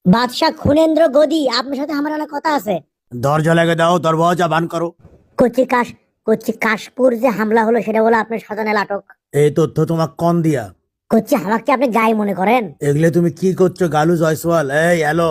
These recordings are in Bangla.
বাদশাহ খুনেন্দ্র গদি, আপনার সাথে আমার অনেক কথা আছে। দরজা লেগে দাও, দরওয়াজা বান করো। কচি কাশ কচি কাশপুর যে হামলা হলো সেটা বলে আপনার সাজানো নাটক। এই তথ্য তোমাকে কোন দিয়া? কচি আমাকে আপনি গায়ে মনে করেন? এগুলো তুমি কি করছো গালু জয়সওয়াল? এই হ্যালো,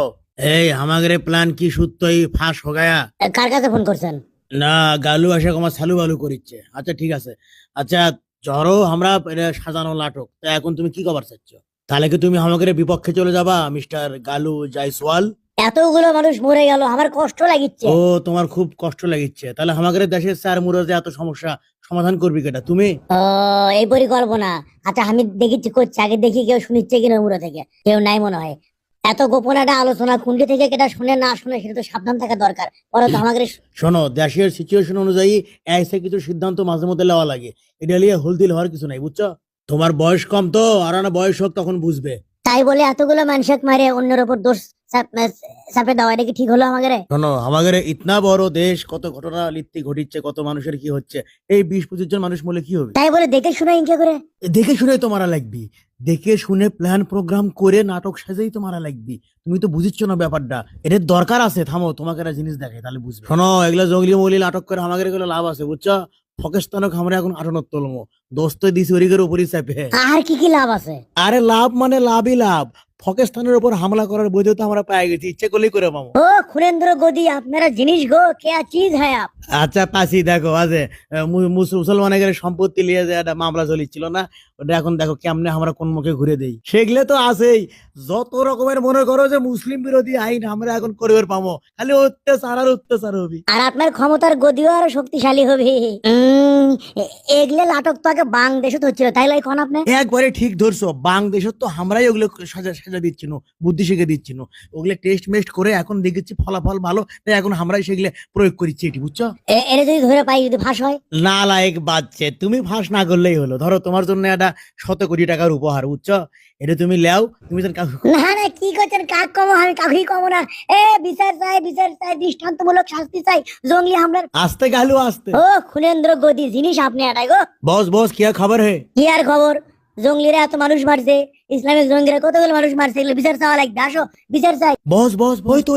এই হামাগরে প্ল্যান কি সত্যই ফাঁস হো গায়া? কার কাছে ফোন করছেন? না, গালু এসে আমার সালু বালু করিচ্ছে। আচ্ছা ঠিক আছে। আচ্ছা, ধরো আমরা এটা সাজানো নাটক, তা এখন তুমি কি খবর চাচ্ছ? তাহলে কি তুমি আমাদের বিপক্ষে চলে যাবা মিস্টার গালু জয়সওয়াল? এতগুলো মানুষ মরে গেল, আমার কষ্ট লাগিচ্ছে। ও, তোমার খুব কষ্ট লাগিচ্ছে? তাহলে আমাদের দেশের স্যার মুরাজে এত সমস্যা সমাধান করবি কেটা তুমি? ও, এই পরিকল্পনা। আচ্ছা আমি দেখেছি করছি, আগে দেখি কেউ শুনিচ্ছে কিনা উড়ো থেকে, কেউ নাই মনে হয়। এত গোপন একটা আলোচনা কুন্ডি থেকে কেটা শুনে না শুনে সেটা তো সাবধান থাকা দরকার। পরে তো আমাদের শোনো, দেশের সিচুয়েশন অনুযায়ী এসে কিছু সিদ্ধান্ত মাঝে মধ্যে নেওয়া লাগে। এটা নিয়ে হুলদিল হওয়ার কিছু নাই, বুঝছো? তোমার বয়স কম তো, আর না বয়স হোক তখন বুঝবে। তাই বলে এতগুলো মানুষকে মারে অন্যের উপর দোষ চাপে দেওয়া, এটা কি ঠিক হলো আমাদের? শোনো, আমাদের ইতনা বড় দেশ, কত ঘটনা লিপ্তি ঘটিচ্ছে, কত মানুষের কি হচ্ছে। এই 20-25 জন মানুষ মূলে কি হবে? তাই বলে দেখে শুনে ইনকে করে? দেখে শুনে তো মারা লাগবি। দেখে শুনে প্ল্যান প্রোগ্রাম করে নাটক সাজেই তো মারা লাগবি। তুমি তো বুঝিচ্ছ না ব্যাপারটা। এটার দরকার আছে। থামো, তোমাকে একটা জিনিস দেখাই, তাহলে বুঝবে। শোনো, এগুলো জঙ্গলি মৌলি নাটক করে আমাদের এগুলো লাভ আছে, বুঝছো? ফকেস্তানক আমরা এখন আটনত তুলমো, দোস্ত দিছি ওরিগের উপরই চাপে। আর কি কি লাভ আছে? আরে লাভ মানে লাভই লাভ। পাকিস্তানের উপর হামলা করার বৈধতা আমরা পেয়ে গেছি, ইচ্ছে করলেই করে পাবো। ও খুনেন্দ্র গদি, আপনারা জিনিস গো, কে চিজ হ্যায় আপ। আচ্ছা পাশি দেখো, আজে মুসলমানের সম্পত্তি নিয়ে যে একটা মামলা চলিছিল না, ওটা এখন দেখো কেমনে আমরা কোন মুখে ঘুরে দেই। সেগুলো তো আছেই। যত রকমের মনে করো যে মুসলিম বিরোধী আইন আমরা এখন করিবার পাবো, খালি অত্যাচার আর অত্যাচার হবি। আর আপনার ক্ষমতার গদিও আরো শক্তিশালী হবে। এগুলো নাটক তো আগে বাংলাদেশে তো হচ্ছিল, তাই লাই কোন আপনি? একবারে ঠিক ধরছো। বাংলাদেশত তো আমরাই ওগুলো সাজা সাজা দিচ্ছি না, বুদ্ধি শিখে দিচ্ছি না। ওগুলো টেস্ট মেস্ট করে এখন দেখেছি ফলাফল ভালো, তাই এখন আমরাই সেগুলো প্রয়োগ করছি, এটি বুঝছো? এরে যদি ধরে পাই, যদি ফাঁস হয়? না লায়ক বাচ্চে, তুমি ফাঁস না করলেই হলো। ধরো তোমার জন্য একটা 100 কোটি টাকার উপহার, বুঝছো? এটা তুমি লেও, তুমি যেন না না, কি করছেন? কাক কমো, আমি কাকুই কমো না। বিচার চাই, বিচার চাই, দৃষ্টান্তমূলক শাস্তি চাই জঙ্গলি হামলার। আসতে গালু আসতে। ও খুনেন্দ্র গদি, জিনিস আপনি এটাই গো। বস বস, কি খবর হে? কি আর খবর? জঙ্গলিরা এত মানুষ মারছে, ইসলামিক জঙ্গিরা কতগুলো মানুষ মারছে, এগুলো বিচার চাওয়া লাগবে। আসো বিচার চাই। বস বস, ওই তো